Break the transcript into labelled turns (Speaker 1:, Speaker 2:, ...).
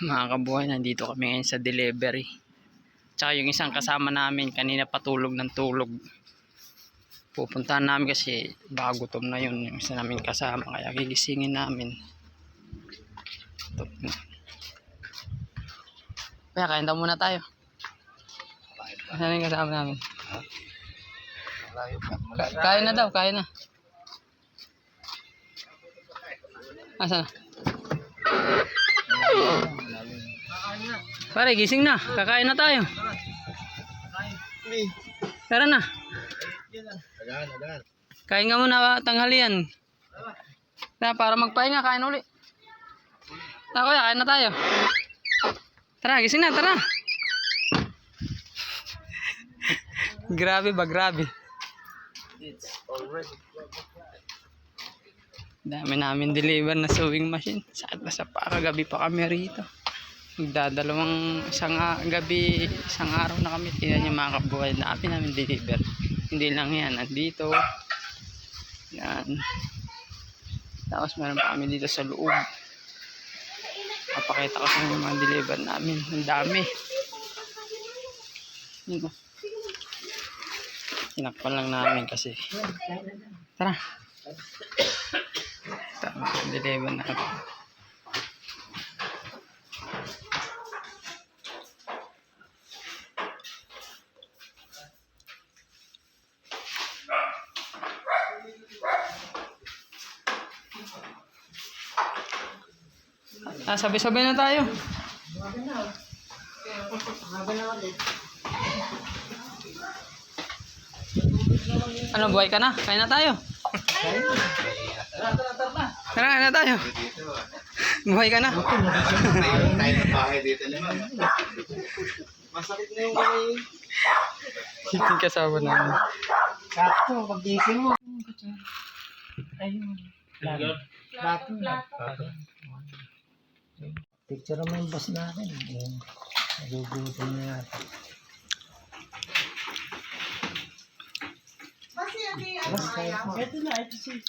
Speaker 1: Mga kabuhay, nandito kami ngayon sa delivery. Tsaka yung isang kasama namin kanina patulog ng tulog. Pupuntahan namin kasi baka gutom na yun yung isa namin kasama, kaya gigisingin namin. Kaya kain daw muna tayo. Saan yung kasama namin? Kain na daw, kain na. Asa na? Pare, gising na. Kakain na tayo. Tara na. Kain nga muna tanghalian. Para magpahinga, kain uli. Tara kuya, kain na tayo. Tara, gising na, tara. Grabe ba, grabe. Dami namin deliver na sewing machine. Sakit na sa kagabi pa kami rito. Magdadalawang isang gabi, isang araw na kami. Tingnan niyo mga kabuhay, dami namin deliver. Hindi lang yan, nandito. Yan. Tapos meron pa kami dito sa loob. Papakita ko sa inyo mga deliver namin. Ang dami. Tinakpan lang namin kasi. Tara. Tama, deliver na kami. Sabay-sabay na tayo. Ano, buhay ka na? Kain na tayo. Tara, kain na tayo. Buhay ka na.
Speaker 2: Kain na bahay dito naman. Masakit na yung kamay.
Speaker 1: Yung kasama namin.
Speaker 3: Sakto, pag-gising mo. Ayun. Plato. Picture mo yung boss natin. Nagugutom na yata. Ito na, ito si